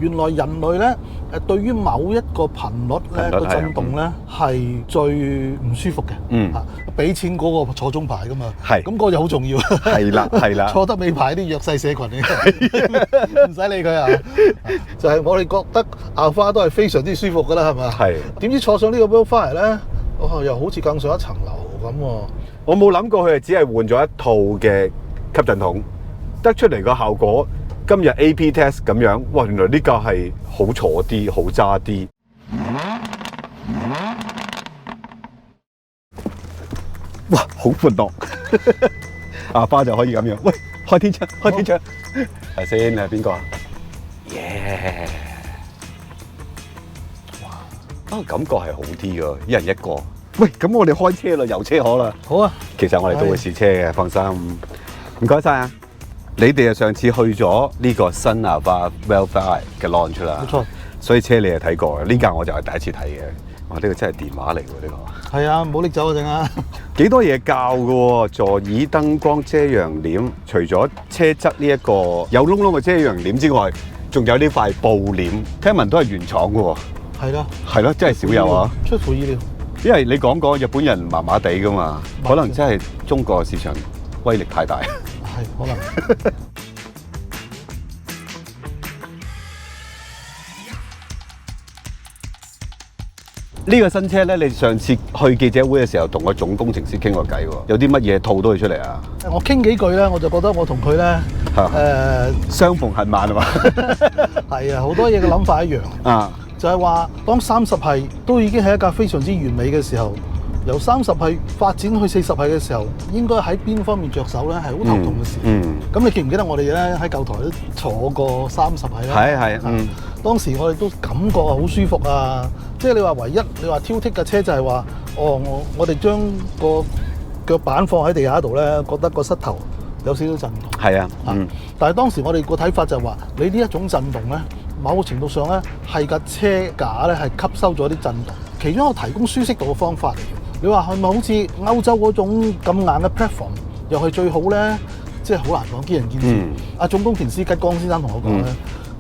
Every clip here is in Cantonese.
原來人類咧對於某一個頻率咧個震動咧係最唔舒服嘅。俾錢嗰個坐中排噶嘛，咁個就好重要。係啦，坐得尾排啲弱勢社群嚟嘅，唔使理佢啊。就係我哋覺得Alpha都係非常之舒服噶啦，係咪？係。點知坐上呢個 Vellfire 咧，又好似更上一層樓咁喎。我冇諗過佢係只係換咗一套嘅吸震筒，得出嚟個效果，今日 AP test 咁樣，哇！原來呢架係好坐啲，好揸啲。哇！好闊落，Alpha就可以咁樣。喂，開天窗，開天窗。睇先，你係邊個啊？耶！哇！感覺係好啲㗎，一人一個。喂，咁我哋開車啦，遊車河啦。好啊。其實我哋都會試車嘅，放心。唔該晒啊！你哋啊上次去咗呢個新Alpha Vellfire嘅 launch 啦。冇錯。所以車你係睇過嘅，呢架我就係第一次睇嘅。哇！呢個真係電話嚟喎，呢個。係啊，唔好拎走啊，陣啊！幾多嘢教㗎喎，座椅、燈光、遮陽簾，除咗車側呢一個有窿窿嘅遮陽簾之外，仲有呢塊布簾，聽聞都係原廠㗎喎。係咯，真係少有啊！出乎意料。因為你講過日本人麻麻地㗎嘛，可能真係中國市場威力太大。係可能。呢個新車咧，你上次去記者會嘅時候，同個總工程師傾過偈喎，有啲乜嘢套到佢出嚟啊？我傾幾句咧，我就覺得我同佢咧相逢恨晚啊嘛。係啊，好多嘢嘅諗法一樣啊，就係話當30系都已經係一架非常之完美嘅時候，由30系發展去40系嘅時候，應該喺邊方面着手咧，係好頭痛嘅事。咁你記唔記得我哋咧喺舊台都坐過30系咧？係。當時我哋都感覺好舒服啊！即係你話唯一你話挑剔嘅車就係話，我哋將個腳板放喺地下度咧，覺得個膝頭有少少震動。係啊，但係當時我哋個睇法就係話，你呢一種震動咧，某個程度上咧係架車架咧係吸收咗啲震動，其中一個提供舒適度嘅方法嚟嘅。你話係咪好似歐洲嗰種咁硬嘅 platform 又係最好咧？即係好難講，見仁見智。阿總工程師吉江先生同我講咧。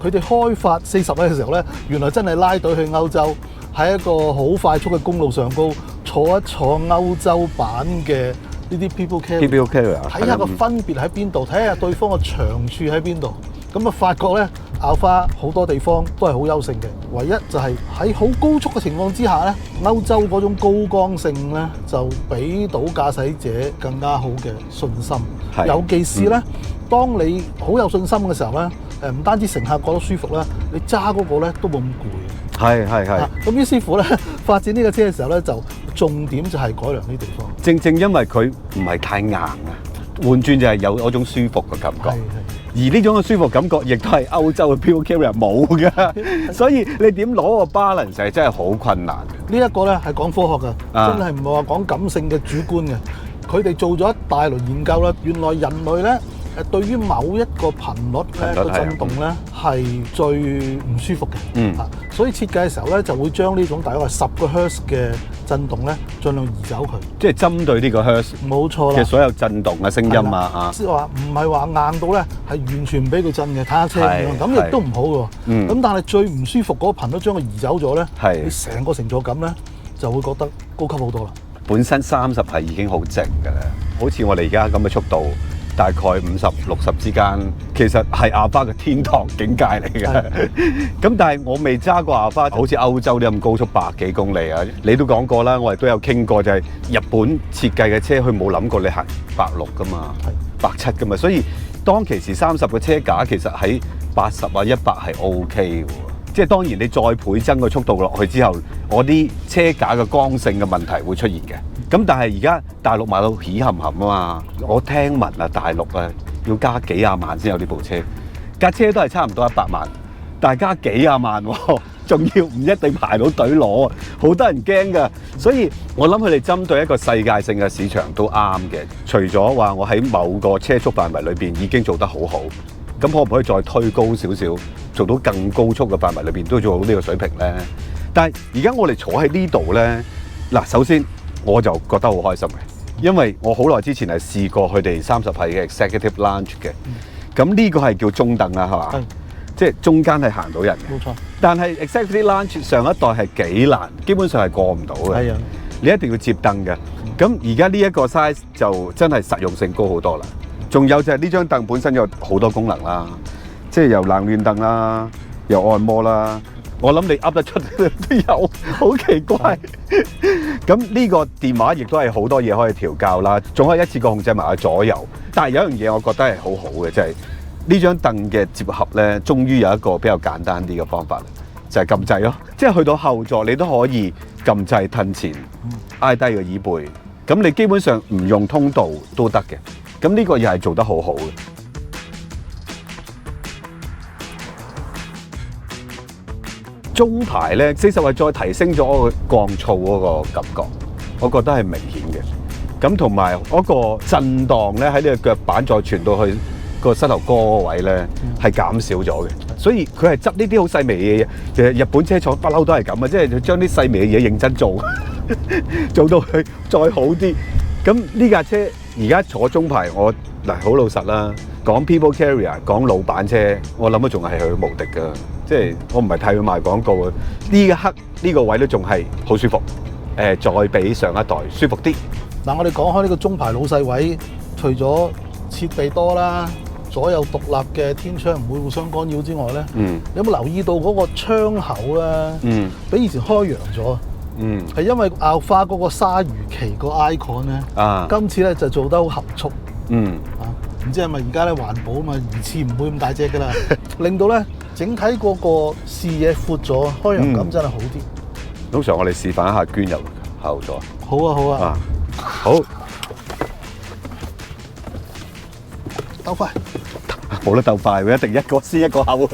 佢哋開發40系嘅時候咧，原來真係拉隊去歐洲，喺一個好快速嘅公路上高坐一坐歐洲版嘅呢啲 people carrier， 睇下個分別喺邊度，睇下對方嘅長處喺邊度。咁啊，發覺咧Alpha好多地方都係好優勝嘅，唯一就係喺好高速嘅情況之下咧，歐洲嗰種高剛性咧就俾到駕駛者更加好嘅信心。尤其是咧，當你好有信心嘅時候咧。唔單止乘客覺得舒服啦，你揸嗰個咧都冇咁攰。係。咁於是乎咧，發展呢個車嘅時候咧，就重點就係改良呢啲地方。正因為佢唔係太硬啊，換轉就係有嗰種舒服嘅感覺。而呢種嘅舒服感覺，亦都係歐洲嘅 Pure Carrier 冇㗎。所以你點攞個 balance 係真係好困難嘅。呢一個咧係講科學㗎，真係唔係話講感性嘅主觀嘅。佢哋做咗一大輪研究啦，原來人類咧。對於某一個頻率咧個震動咧係最唔舒服嘅，所以設計嘅時候咧就會將呢種大概係10個 Hertz 嘅震動咧盡量移走佢，即係針對呢個 Hertz，冇錯啦嘅所有震動嘅聲音啊，即係話唔係話硬到咧係完全唔俾佢震嘅，睇下車咁亦都唔好嘅，咁但係最唔舒服嗰個頻率將佢移走咗咧，你成個乘坐感咧就會覺得高級好多啦。本身30係已經好靜㗎啦，好似我哋而家咁嘅速度。大概50、60之間，其實係Alpha嘅天堂境界嚟嘅。咁但係我未揸過Alpha，好似歐洲啲咁高速100幾公里啊！你都講過啦，我哋都有傾過，就係日本設計嘅車，佢冇諗過你行160噶嘛，170噶嘛。所以當其時30嘅車架其實喺80啊100係 OK 嘅。即係當然你再倍增個速度落去之後，我啲車架嘅剛性嘅問題會出現嘅。咁但係而家大陸賣到起冚冚啊嘛！我聽聞啊，大陸啊要加幾廿萬先有呢部車，架車都係差唔多100萬，但係加幾廿萬喎，仲要唔一定排到隊攞，好多人驚㗎。所以我諗佢哋針對一個世界性嘅市場都啱嘅。除咗話我喺某個車速範圍裏邊已經做得好好，咁可唔可以再推高少少，做到更高速嘅範圍裏邊都做到呢個水平咧？但係而家我哋坐喺呢度咧，嗱，首先。我就覺得好開心嘅，因為我好耐之前係試過佢哋30系嘅 Executive Lounge 嘅，咁呢個係叫中等啦，係嘛？即係中間係行到人嘅。冇錯。但係 Executive Lounge 上一代係幾難，基本上係過唔到嘅。係啊，你一定要接凳嘅。咁而家呢一個 size 就真係實用性高好多啦。仲有就係呢張凳本身有好多功能啦，即係由冷暖凳啦，又按摩啦。我諗你噏得出都有，好奇怪。咁呢個電話亦都係好多嘢可以調校啦，仲可以一次過控制埋個左右。但係有一樣嘢我覺得係好好嘅，就係呢張凳嘅接合咧，終於有一個比較簡單啲嘅方法，就係撳掣咯。即係去到後座你都可以撳掣褪前，挨低個椅背。咁你基本上唔用通道都得嘅。咁呢個又係做得好好嘅。中排咧40位再提升咗個降噪嗰個感覺，我覺得係明顯嘅。咁同埋嗰個震盪咧喺呢個腳板再傳到去個膝頭哥嗰位咧係減少咗嘅。所以佢係執呢啲好細微嘅嘢，其實日本車廠不嬲都係咁啊，即係將啲細微嘅嘢認真做，做到佢再好啲。咁呢架車而家坐中排，我嗱好老實啦，講 People Carrier， 講老闆車，我諗都仲係佢無敵㗎。即係我唔係替佢賣廣告啊！呢一刻呢個位都仲係好舒服，再比上一代舒服啲。嗱，我哋講開呢個中排老細位，除咗設備多啦，左右獨立嘅天窗唔會互相干擾之外咧，你有冇留意到嗰個窗口咧？比以前開揚咗。係因為亞花嗰個鯊魚鰭個 icon 咧，今次咧就做得好含蓄。唔知係咪而家咧環保啊嘛，魚翅唔會咁大隻㗎啦，令到咧整體嗰個視野闊咗，開揚感真係好啲。通常我哋示範一下捐入後座。好啊，好啊。好。鬥快。冇得鬥快，一定一個先一個後。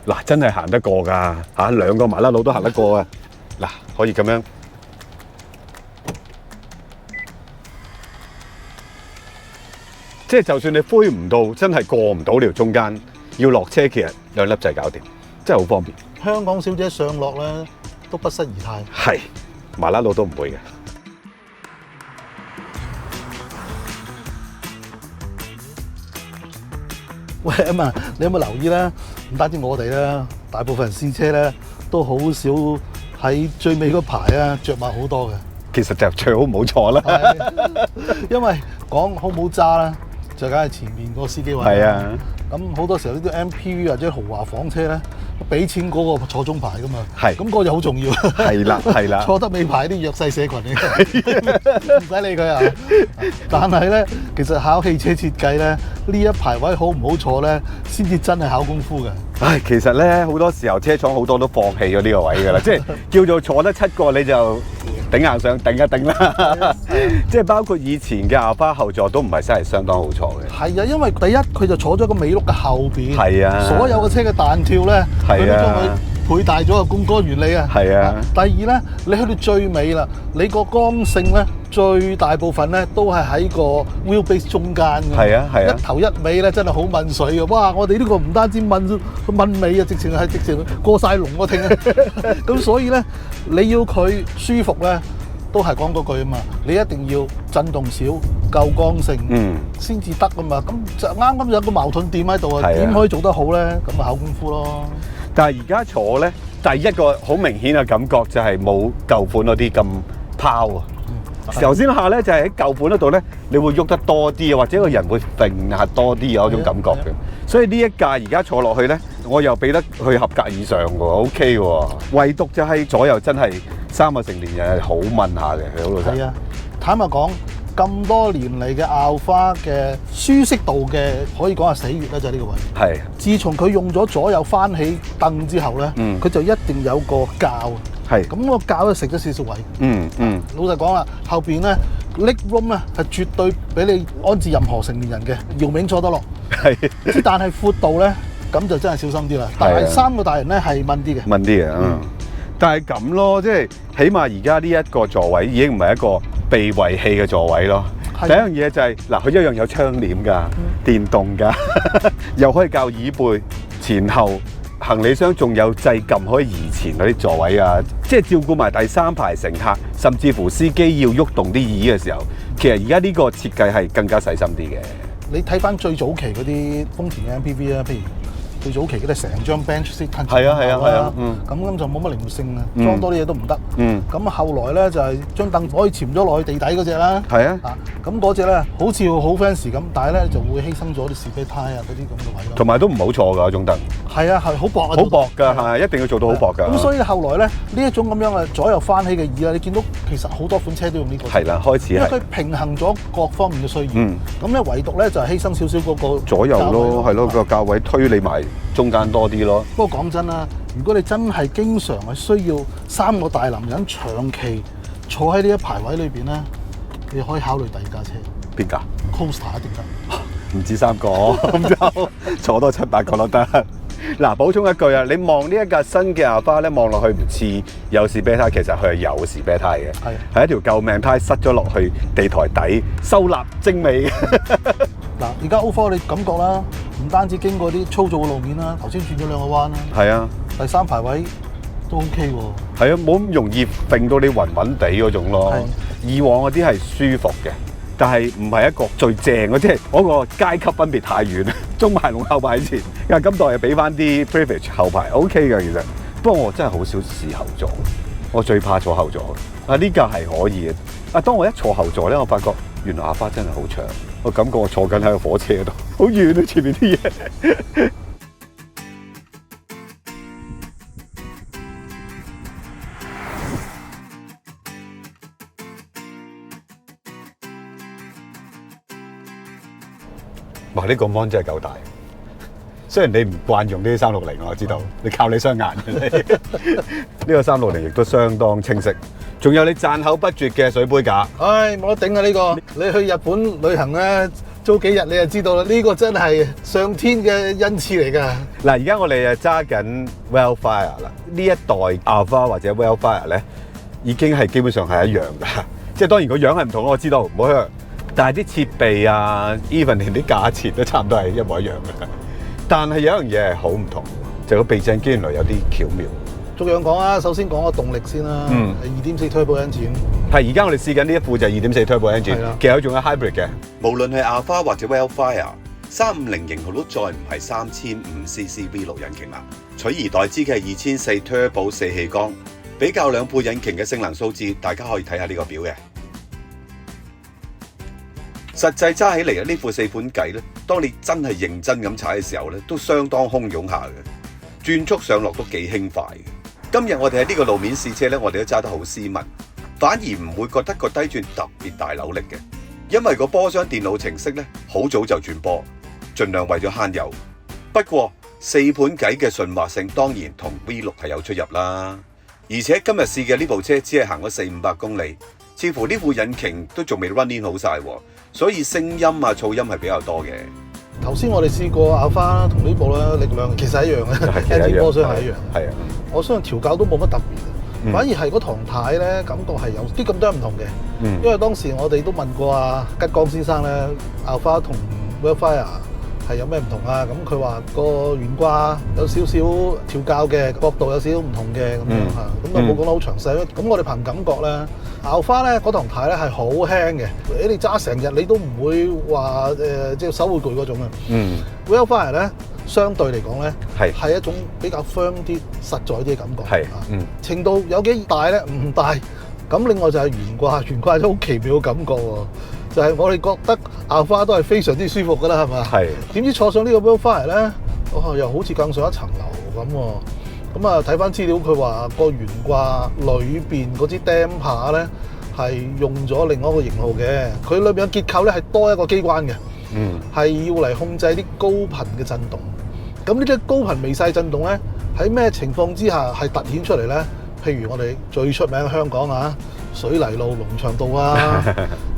嗱，真係行得過㗎嚇，兩個麻甩佬都行得過啊！嗱，可以咁樣，即係就算你灰唔到，真係過唔到呢條中間，要落車其實兩粒掣搞掂，真係好方便。香港小姐上落咧都不失儀態。係，麻甩佬都唔會嘅。喂，Emma，你有冇留意咧？唔單止我哋咧，大部分人試車咧都好少喺最尾嗰排啊着墨好多嘅。其實就最好唔好坐啦，因為講好唔好揸啦，就梗係前面個司機位。係啊，咁好多時候呢啲 MPV 或者豪華房車咧，俾錢嗰個坐中排噶嘛。係，咁嗰個就好重要。係啦，係啦。坐得尾排啲弱勢社群嚟嘅，唔使理佢啊。但係咧，其實考汽車設計咧，呢一排位好唔好坐咧，先至真係考功夫嘅。唉，其實咧好多時候車廠好多都放棄咗呢個位㗎啦，即係叫做坐得7個你就頂硬上頂一頂啦。即係包括以前嘅亞花後座都唔係真係相當好坐嘅。係啊，因為第一佢就坐咗個尾轆嘅後邊，係啊，所有嘅車嘅彈跳咧，佢都將佢倍大咗個槓桿原理啊。係啊。第二咧，你去到最尾啦，你個剛性咧最大部分咧都係喺個 wheelbase 中間嘅。係啊，係啊。一頭一尾咧真係好問水嘅。哇！我哋呢個唔單止問尾啊，直情過晒龍我聽啊。咁所以咧，你要佢舒服咧，都係講嗰句啊嘛。你一定要震動少，夠剛性，先至得啊嘛。咁就啱有個矛盾點喺度啊。點可以做得好咧？咁咪考功夫咯。但係而家坐咧，第一個好明顯嘅感覺就係冇舊款嗰啲咁拋啊。頭先下咧就係喺舊款嗰度咧，你會喐得多啲啊，或者個人會揈下多啲有嗰種感覺嘅。所以呢一架而家坐落去咧，我又俾得去合格以上喎 ，OK 喎。唯獨就係左右真係3個成年人係好問下嘅，佢好老實。係啊，坦白講，咁多年嚟嘅亞花嘅舒適度嘅，可以講係死穴啦，就係呢個位。係。自從佢用咗左右翻起凳之後咧，佢就一定有個膠。係，咁個膠都食咗少少位。老實講啦，後邊咧 leg room 咧係絕對俾你安置任何成年人嘅，姚明坐得落。係，但係闊度咧，咁就真係小心啲啦。但係3個大人咧係問啲嘅。問啲嘅，但係咁咯，即係起碼而家呢一個座位已經唔係一個被遺棄嘅座位咯。第一樣嘢就係嗱，佢一樣有窗簾㗎，電動㗎，又可以校椅背前後。行李箱仲有掣撳可以移前嗰啲座位啊，即係照顧埋第三排乘客，甚至乎司機要喐動啲椅嘅時候，其實而家呢個設計係更加細心啲嘅。你睇翻最早期嗰啲豐田嘅 MPV 啊，譬如最早期嗰啲成張 bench seat 褪前後啦，咁就冇乜靈活性啊，裝多啲嘢都唔得。咁後來咧就係張凳可以潛咗落去地底嗰只啦。咁嗰只咧好似好 fancy 咁，但係咧就會犧牲咗啲士啤胎啊嗰啲咁嘅位咯。同埋都唔好坐㗎嗰種凳。係啊，係好薄啊。好薄㗎，係一定要做到好薄㗎。咁所以後來咧呢一種咁樣嘅左右翻起嘅椅啊，你見到其實好多款車都用呢個。係啦，開始係。因為佢平衡咗各方面嘅需要。咁咧唯獨咧就係犧牲少少嗰個左右咯，係咯個價位推你埋中間多啲咯。不過講真啦，如果你真係經常係需要3個大男人長期坐喺呢一排位裏邊咧，你可以考慮第二架車。邊架 ？Coaster 一定得。唔止3個，咁就坐多7、8個都得。嗱，補充一句啊，你望呢一架新嘅Alfa咧，望落去唔似有士啤胎，其實佢係有士啤胎嘅，係一條救命胎塞咗落去地台底，收納精美。嗱，而家 O4你感覺啦，唔單止經過啲粗糙嘅路面啦，頭先轉咗2個彎啦，係啊，第3排位都 OK 喎。係啊，冇咁容易揈到你暈暈地嗰種咯。以往嗰啲係舒服嘅，但係唔係一個最正嘅，即係嗰個階級分別太遠，中排同後排前。因為今代又俾翻啲 privilege 後排 OK 嘅其實，不過我真係好少試後座，我最怕坐後座。呢架係可以嘅。當我一坐後座咧，我發覺原來Alfa真係好長，我感覺我坐緊喺個火車度，好遠啊前面啲嘢。哇！呢個 mon 真係夠大，雖然你唔慣用呢啲360，我知道你靠你雙眼。呢個360亦都相當清晰，仲有你讚口不絕嘅水杯架。唉，冇得頂啊！呢個你去日本旅行咧，租幾日你就知道啦。呢個真係上天嘅恩賜嚟㗎。嗱，而家我哋揸緊 Wildfire 啦，呢一代 Alfa 或者 Wildfire 咧，已經係基本上係一樣㗎。即係當然個樣係唔同，我知道唔好香。但係啲設備啊 ，even 連啲價錢都差唔多係一模一樣嘅。但係有一樣嘢係好唔同，就個避震機原來有啲巧妙。逐樣講啊，首先講個動力先啦。2.4 Turbo engine。係而家我哋試緊呢一副就係2.4 Turbo engine，其實仲有 hybrid 嘅。無論係 Alfa 或者 Wildfire， 350型號都再唔係3500cc V6 引擎啦，取而代之嘅係2004 Turbo 4氣缸。比較兩部引擎嘅性能數字，大家可以睇下呢個表嘅。實際揸起嚟呢副4款計咧，當你真係認真咁踩嘅時候咧，都相當洶湧下嘅，轉速上落都幾輕快嘅。今日我哋喺呢個路面試車咧，我哋都揸得好斯文，反而唔會覺得個低轉特別大扭力嘅，因為個波箱電腦程式咧好早就轉波，盡量為咗慳油。不過4盤計嘅順滑性當然同 V6 係有出入啦，而且今日試嘅呢部車只係行咗400-500公里，似乎呢副引擎都仲未 run in 好晒。所以聲音啊、噪音係比較多嘅。頭先我哋試過Alfa同呢部咧，力量其實一樣嘅，engine波箱係一樣。係啊，我相信調教都冇乜特別，反而係嗰唐太咧感覺係有啲咁多唔同嘅。因為當時我哋都問過吉江先生咧，Alfa同 Wildfire 係有咩唔同啊？咁佢話個懸掛有少少調教嘅角度有少少唔同嘅咁樣嚇，咁就冇講得好詳細。咁我哋憑感覺咧，Alfa咧嗰堂軚咧係好輕嘅，你揸成日你都唔會話即係手會攰嗰種啊。Wildfire 咧相對嚟講咧係一種比較 firm 啲、實在啲嘅感覺。程度有幾大咧？唔大。咁另外就係懸掛都好奇妙嘅感覺喎。就係我哋覺得Alfa都係非常之舒服㗎啦，係嘛？係。點知坐上呢個 Wildfire 咧，又好似更上一層樓咁喎。咁啊睇翻資料，佢話個懸掛裏邊嗰支 damper 咧係用咗另外一個型號嘅，佢裏邊嘅結構咧係多一個機關嘅，係要嚟控制啲高頻嘅震動。咁呢啲高頻微細震動咧喺咩情況之下係突顯出嚟咧？譬如我哋最出名嘅香港水泥路龍翔道啊，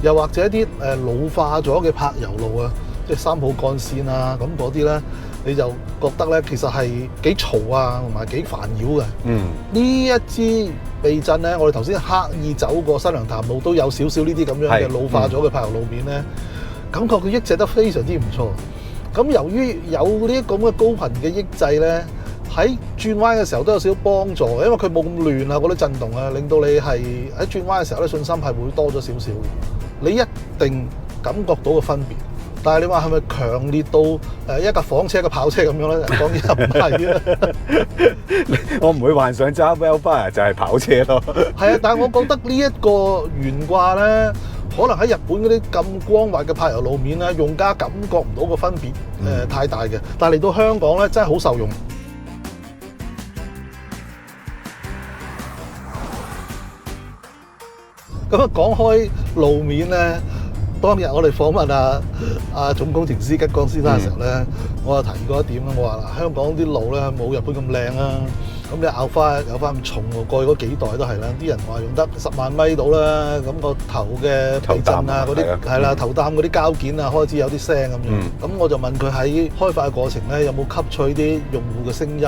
又或者一啲老化咗嘅柏油路啊，即係3號幹線啊，咁嗰啲咧，你就覺得咧其實係幾嘈啊，同埋幾煩擾嘅。呢一支避震咧，我哋頭先刻意走過新娘潭路，都有少少呢啲咁樣嘅老化咗嘅柏油路面咧，感覺佢抑制得非常之唔錯。咁由於有呢啲咁嘅高頻嘅抑制咧，喺轉彎嘅時候都有少少幫助嘅，因為佢冇咁亂啊，嗰啲震動啊，令到你係喺轉彎嘅時候咧信心係會多咗少少。你一定感覺到個分別。但係你話係咪強烈到一架房車、一架跑車咁樣咧？當然唔係啦。我唔會幻想揸 Wildfire 就係跑車咯。係啊，但係我覺得呢一個懸掛咧，可能喺日本嗰啲咁光滑嘅柏油路面咧，用家感覺唔到個分別太大嘅。但係嚟到香港咧，真係好受用。咁啊，講開路面咧。當日我哋訪問阿總工程師吉江先生嘅時候咧，我就提過一點啦。我話嗱，香港啲路咧冇日本咁靚啊，咁你Alpha有翻咁重喎，過去嗰幾代都係啦。啲人話用得10萬米到啦，咁個頭嘅避震啊嗰啲係啦，頭擔嗰啲膠件啊開始有啲聲咁樣。咁我就問佢喺開發嘅過程咧，有冇吸取啲用戶嘅聲音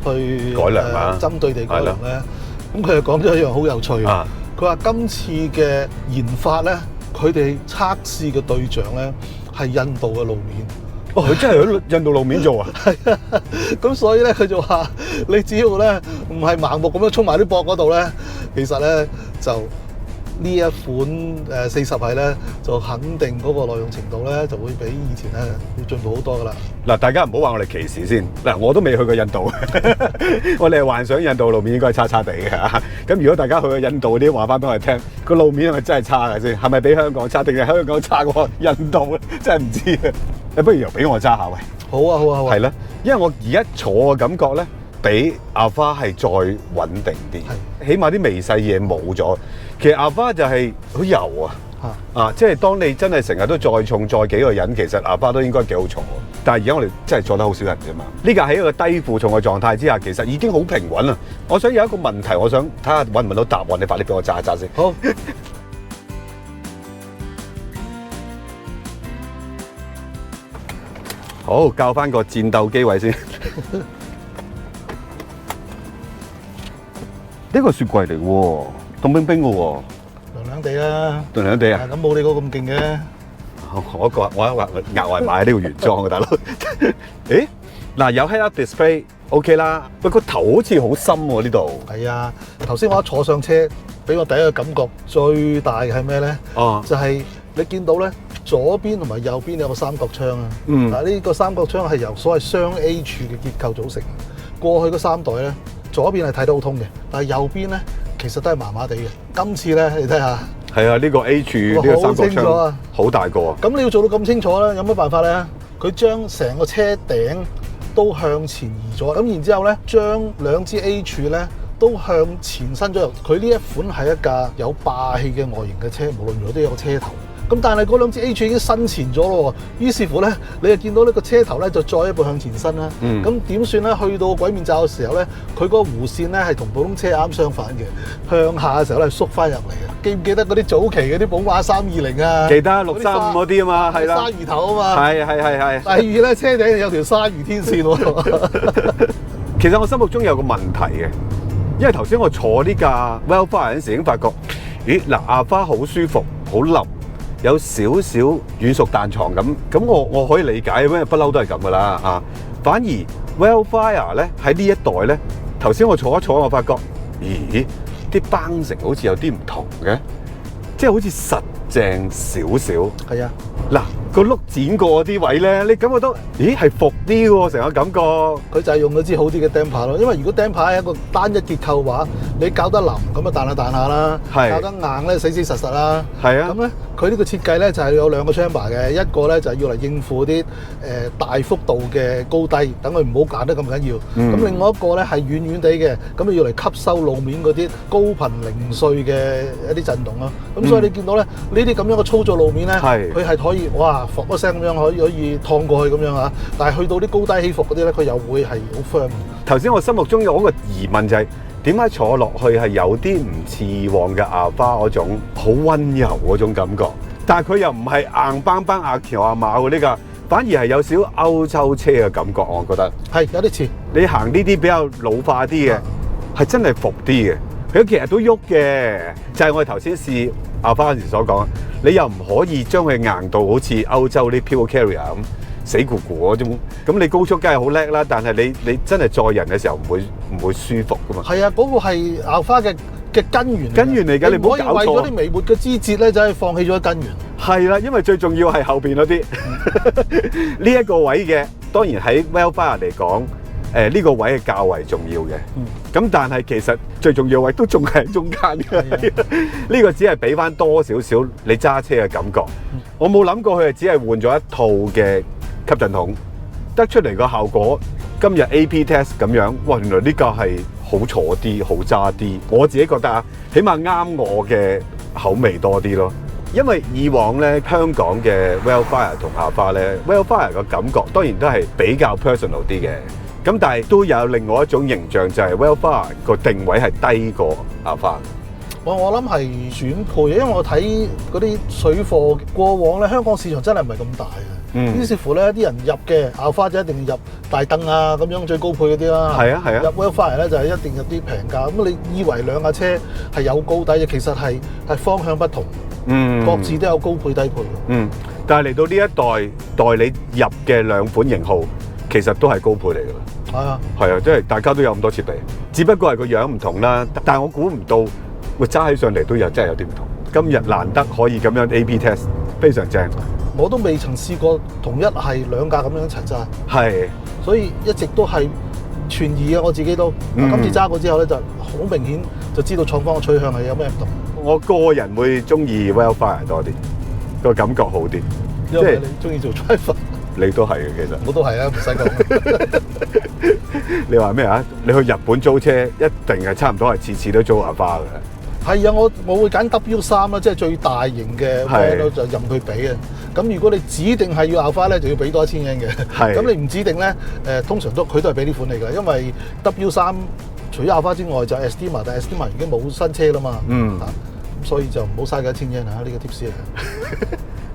去改良啊？針對地改良咧？咁佢又講咗一樣好有趣。佢話今次嘅研發咧。佢哋測試嘅對象咧係印度嘅路面，哦，佢真係喺印度路面做啊！係啊，咁所以咧佢就話：你只要咧唔係盲目咁樣衝埋啲膊嗰度咧，其實咧就呢一款40係咧，就肯定嗰個耐用程度咧就會比以前咧要進步好多噶啦。嗱，大家唔好話我哋歧視先。嗱，我都未去過印度，我哋係幻想印度路面應該係差差地嘅嚇。咁如果大家去過印度啲，話翻俾我哋聽，個路面係咪真係差嘅先？係咪比香港差定係香港差過印度咧？真係唔知啊！不如又俾我揸下喂。好啊，好啊，好啊。係啦，因為我而家坐嘅感覺咧，比Alpha係再穩定啲，起碼啲微細嘢冇咗。其實Alpha就係好柔啊，即係當你真係成日都載重載幾個人，其實Alpha都應該幾好重。但係而家我哋真係坐得好少人啫嘛。呢架喺一個低負重嘅狀態之下，其實已經好平穩啦。我想有一個問題，我想睇下揾唔揾到答案，你快啲俾我揸一揸先。好。好，校翻個戰鬥機位先。呢個雪櫃嚟喎，凍冰冰嘅喎。涼涼地啦。涼涼地啊？咁冇你嗰個咁勁嘅。我額外買呢個原裝嘅大佬。誒，嗱有 head-up display，OK 啦。喂，個頭好似好深喎呢度。係啊，頭先我一坐上車，俾我第一個感覺最大嘅係咩咧？哦，就係你見到咧。左邊同埋右邊有個三角窗啊！嗱，呢個三角窗係由所謂雙 A 柱嘅結構組成。過去嗰3代咧，左邊係睇得好通嘅，但係右邊咧其實都係麻麻地嘅。今次咧，你睇下，係啊，呢個 A 柱呢個三角窗好大個啊！咁你要做到咁清楚咧，有乜辦法咧？佢將成個車頂都向前移咗，咁然之後咧，將兩支 A 柱咧都向前伸咗入。佢呢一款係一架有霸氣嘅外形嘅車，無論如何都有個車頭。咁但係嗰兩支 A 柱已經伸前咗咯喎，於是乎咧，你就見到呢個車頭咧就再一步向前伸啦。咁點算咧？去到鬼面罩嘅時候咧，佢嗰個弧線咧係同普通車啱相反嘅，向下嘅時候咧縮翻入嚟嘅。記唔記得嗰啲早期嗰啲寶馬320啊？記得635嗰啲啊嘛，係啦。鯊魚頭啊嘛。係。第二咧，車頂有條鯊魚天線喎。其實我心目中有個問題嘅，因為頭先我坐呢架 Wildfire 嗰陣時已經發覺，咦嗱，Alpha好舒服，好腍。有少少軟熟彈床咁我可以理解，因為不嬲都係咁噶啦啊！反而 Wildfire 咧喺呢一代咧，頭先我坐一坐，我發覺，咦，啲梆成好似有啲唔同嘅，即係好似實淨少少。係啊，嗱個碌剪過啲位咧，你感覺到，咦係服啲喎，成個感覺。佢就係用咗支好啲嘅 damper 咯，因為如果 damper 係一個單一結構嘅話，你搞得腍咁啊彈下彈下啦，搞得硬咧死死實實啦。係啊，咁咧佢呢個設計咧就係有2個 chamber 嘅，一個咧就係要嚟應付啲大幅度嘅高低，等佢唔好揀得咁緊要。咁另外一個咧係遠遠地嘅，咁要嚟吸收路面嗰啲高頻零碎嘅一啲震動咯。咁所以你見到咧呢啲咁樣嘅操作路面咧，佢係可以哇伏一聲咁樣可以燙過去咁樣啊，但係去到啲高低起伏嗰啲咧，佢又會係好 firm。頭先我心目中有一個疑問就係點解坐落去係有啲唔似以往嘅Alpha嗰種好溫柔嗰種感覺，但係佢又唔係硬邦邦阿橋阿馬嗰啲㗎，反而係有少歐洲車嘅感覺，我覺得係有啲似。你行呢啲比較老化啲嘅，係真係服啲嘅。佢其實都喐嘅，就係我哋頭先試Alpha嗰時所講，你又唔可以將佢硬到好似歐洲啲 Pure Carrier 咁，死咕咕嗰種。咁你高速梗係好叻啦，但係你真係載人嘅時候唔會舒服噶嘛。係啊，嗰個係Alpha嘅根源。根源嚟㗎，你唔好搞錯。為咗啲微末嘅枝節咧，就係放棄咗根源。係啦，因為最重要係後邊嗰啲呢一個位嘅，當然喺 Wildfire 嚟講。呢個位係較為重要嘅，咁但係其實最重要嘅位都仲係喺中間嘅。呢個只係俾翻多少少你揸車嘅感覺。我冇諗過佢係只係換咗一套嘅吸震筒，得出嚟個效果。今日 AP test 咁樣，哇！原來呢架係好坐啲、好揸啲。我自己覺得啊，起碼啱我嘅口味多啲咯。因為以往咧香港嘅 Wildfire 同Alpha咧 ，Wildfire 個感覺當然都係比較 personal 啲嘅。咁但係都有另外一種形象，就係 Wildfire 個定位係低過Alpha。我諗係選配，因為我睇嗰啲水貨過往咧，香港市場真係唔係咁大嘅。於是乎咧，啲人入嘅Alpha就一定入大燈啊，咁樣最高配嗰啲啦。係啊。入 Wildfire 咧就係一定入啲平價。咁你以為兩架車係有高低嘅，其實係方向不同。各自都有高配低配。但係嚟到呢一代你入嘅兩款型號。其實都係高配嚟㗎啦，係啊，即係大家都有咁多設備，只不過係個樣唔同啦。但係我估唔到，會揸起上嚟都真係有啲唔同。今日難得可以咁樣 AP test，非常正。我都未曾試過同一係兩架咁樣一齊揸，係，所以一直都係存疑嘅。我自己都，今次揸過之後咧，就好明顯就知道廠方嘅取向係有咩唔同。我個人會中意 Wildfire 多啲，個感覺好啲，因為你中意做 driver。你都係嘅，其實我都係啊，唔使講。你話咩啊？你去日本租車一定係差唔多係次次都租Alpha嘅。係啊，我會揀 W3啦，即係最大型嘅 model 就任佢俾啊。咁如果你指定係要Alpha咧，就要俾多1000円嘅。係。咁你唔指定咧，通常佢都係俾呢款嚟㗎，因為 W3除咗Alpha之外就係 Estima，但係 Estima已經冇新車啦嘛。咁所以就唔好嘥嗰1000円啊！呢個 tips 嚟。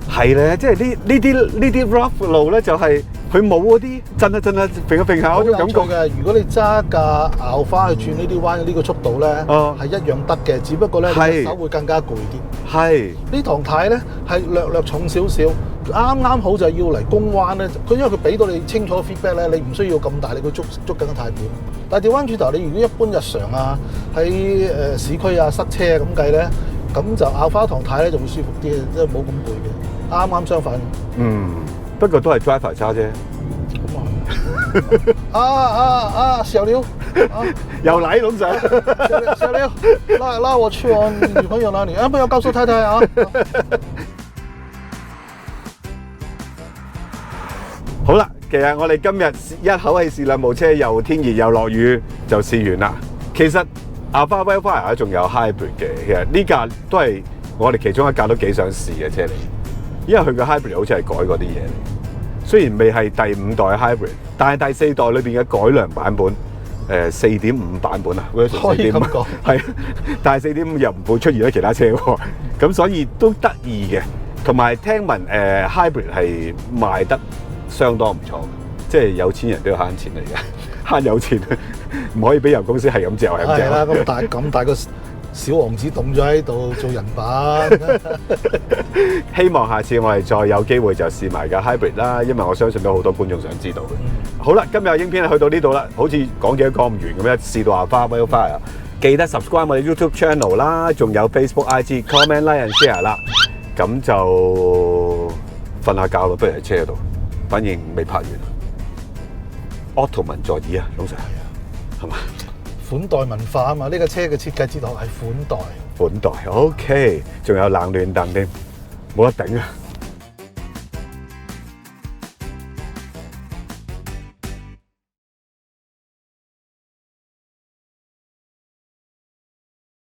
係咧，即係呢啲 rough 路咧，就係佢冇嗰啲震下揈下嗰種感覺嘅。如果你揸架Alpha去轉呢啲彎，呢個速度咧係一樣得嘅，只不過咧你手會更加攰啲。係呢堂軚咧係略重少少，啱好就係要嚟攻彎咧。佢因為佢俾到你清楚 feedback 咧，你唔需要咁大力去捉緊個軚盤。但係調翻轉頭，你如果一般日常啊喺市區啊塞車咁計咧，咁就Alpha堂軚咧就會舒服啲，即係冇咁攰嘅。啱啱相反。不過都係 driver 揸啫。咁啊！小劉，又嚟龍 Sir。小劉，拉我去我女朋友那裡啊！不要告訴太太啊。好啦，其實我哋今日一口氣試兩部車，又天熱又落雨，就試完啦。其實Alpha Wildfire 仲有 hybrid 嘅，其實呢架都係我哋其中一架都幾想試嘅車嚟。因為佢個 hybrid 好似係改嗰啲嘢嚟，雖然未係第5代 hybrid，但係第4代裏邊嘅改良版本，4.5版本啊，可以咁講，係，但係4.5又唔會出現喺其他車喎，咁所以都得意嘅。同埋聽聞hybrid 係賣得相當唔錯嘅，即係有錢人都要慳錢嚟嘅，慳有錢，唔可以俾油公司係咁嚼係咁嚼。係啦，咁大個小王子凍咗喺度做人版。希望下次我哋再有機會就試埋架 hybrid 啦，因為我相信都好多觀眾想知道嘅。好啦，今日影片去到呢度啦，好似講幾多講唔完咁樣，試到Alpha Wildfire，記得 subscribe 我哋 YouTube channel 啦，仲有 Facebook、IG、comment、like and share 啦。咁就瞓下覺咯，不如喺車度，反正未拍完。Ottoman 座椅啊，老實係嘛？款待文化啊嘛，呢個車嘅設計哲學係款待。款待 ，OK，仲有冷暖凳添，冇得頂啊！